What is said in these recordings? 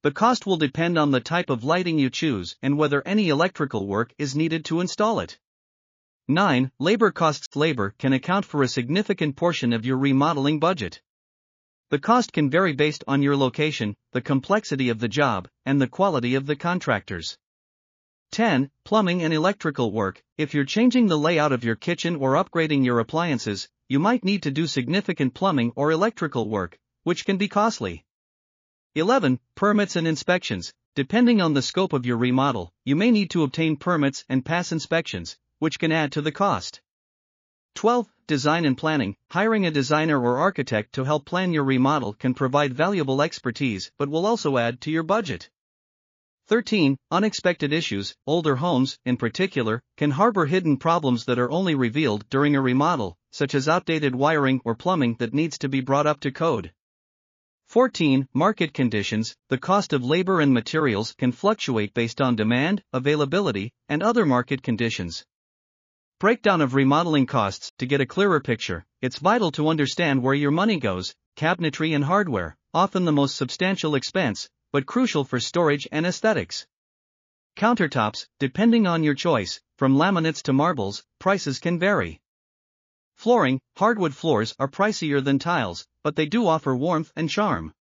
The cost will depend on the type of lighting you choose and whether any electrical work is needed to install it. 9. Labor costs. Labor can account for a significant portion of your remodeling budget. The cost can vary based on your location, the complexity of the job, and the quality of the contractors. 10. Plumbing and electrical work. If you're changing the layout of your kitchen or upgrading your appliances, you might need to do significant plumbing or electrical work, which can be costly. 11. Permits and inspections. Depending on the scope of your remodel, you may need to obtain permits and pass inspections, which can add to the cost. 12. Design and planning. Hiring a designer or architect to help plan your remodel can provide valuable expertise but will also add to your budget. 13. Unexpected issues. Older homes, in particular, can harbor hidden problems that are only revealed during a remodel, such as outdated wiring or plumbing that needs to be brought up to code. 14. Market conditions. The cost of labor and materials can fluctuate based on demand, availability, and other market conditions. Breakdown of remodeling costs. To get a clearer picture, it's vital to understand where your money goes. Cabinetry and hardware, often the most substantial expense, but crucial for storage and aesthetics. Countertops, depending on your choice, from laminates to marbles, prices can vary. Flooring. Hardwood floors are pricier than tiles, but they do offer warmth and charm.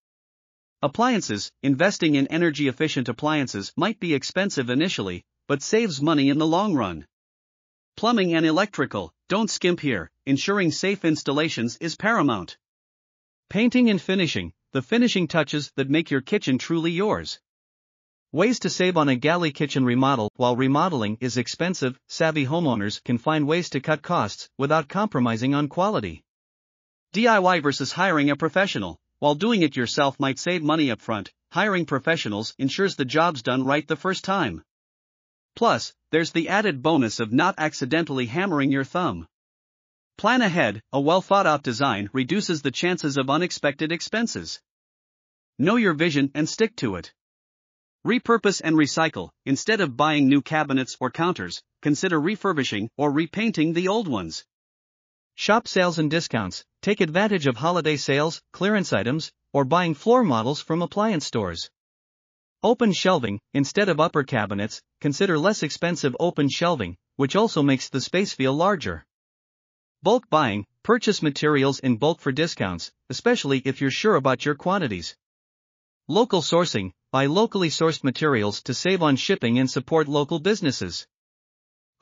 Appliances. Investing in energy-efficient appliances might be expensive initially, but saves money in the long run. Plumbing and electrical. Don't skimp here, ensuring safe installations is paramount. Painting and finishing. The finishing touches that make your kitchen truly yours. Ways to save on a Galley kitchen remodel. While remodeling is expensive, savvy homeowners can find ways to cut costs without compromising on quality. DIY versus hiring a professional. While doing it yourself might save money upfront, hiring professionals ensures the job's done right the first time. Plus, there's the added bonus of not accidentally hammering your thumb. Plan ahead. A well-thought-out design reduces the chances of unexpected expenses. Know your vision and stick to it. Repurpose and recycle. Instead of buying new cabinets or counters, consider refurbishing or repainting the old ones. Shop sales and discounts. Take advantage of holiday sales, clearance items, or buying floor models from appliance stores. Open shelving. Instead of upper cabinets, consider less expensive open shelving, which also makes the space feel larger. Bulk buying. Purchase materials in bulk for discounts, especially if you're sure about your quantities. Local sourcing. Buy locally sourced materials to save on shipping and support local businesses.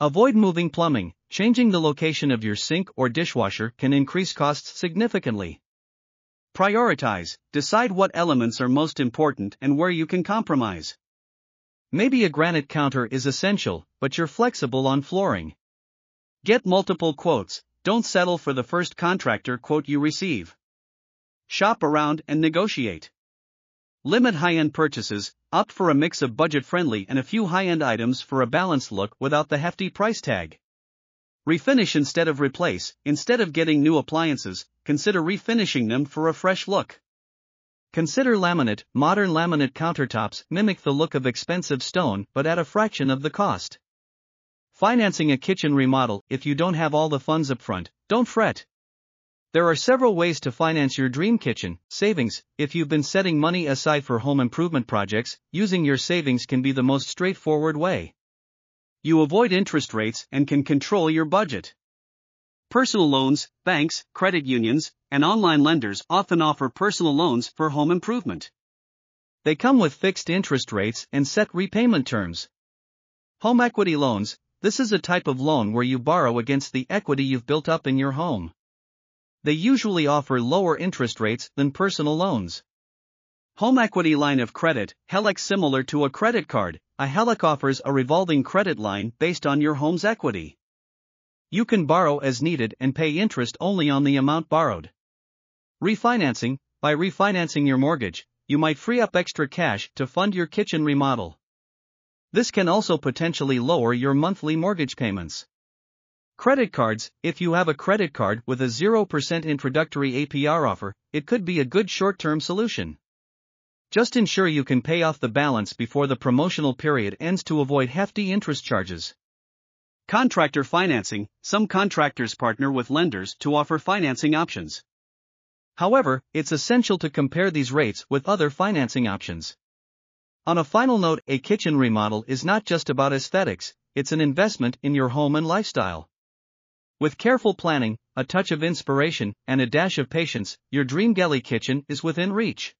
Avoid moving plumbing. Changing the location of your sink or dishwasher can increase costs significantly. Prioritize. Decide what elements are most important and where you can compromise. Maybe a granite counter is essential, but you're flexible on flooring. Get multiple quotes. Don't settle for the first contractor quote you receive. Shop around and negotiate. Limit high-end purchases. Opt for a mix of budget-friendly and a few high-end items for a balanced look without the hefty price tag. Refinish instead of replace. Instead of getting new appliances, consider refinishing them for a fresh look. Consider laminate. Modern laminate countertops mimic the look of expensive stone but at a fraction of the cost. Financing a kitchen remodel. If you don't have all the funds upfront, don't fret. There are several ways to finance your dream kitchen. Savings. If you've been setting money aside for home improvement projects, using your savings can be the most straightforward way. You avoid interest rates and can control your budget. Personal loans. Banks, credit unions, and online lenders often offer personal loans for home improvement. They come with fixed interest rates and set repayment terms. Home equity loans. This is a type of loan where you borrow against the equity you've built up in your home. They usually offer lower interest rates than personal loans. Home equity line of credit. HELOC. Similar to a credit card, a HELOC offers a revolving credit line based on your home's equity. You can borrow as needed and pay interest only on the amount borrowed. Refinancing. By refinancing your mortgage, you might free up extra cash to fund your kitchen remodel. This can also potentially lower your monthly mortgage payments. Credit cards. If you have a credit card with a 0% introductory APR offer, it could be a good short-term solution. Just ensure you can pay off the balance before the promotional period ends to avoid hefty interest charges. Contractor financing. Some contractors partner with lenders to offer financing options. However, it's essential to compare these rates with other financing options. On a final note, a kitchen remodel is not just about aesthetics, it's an investment in your home and lifestyle. With careful planning, a touch of inspiration, and a dash of patience, your dream galley kitchen is within reach.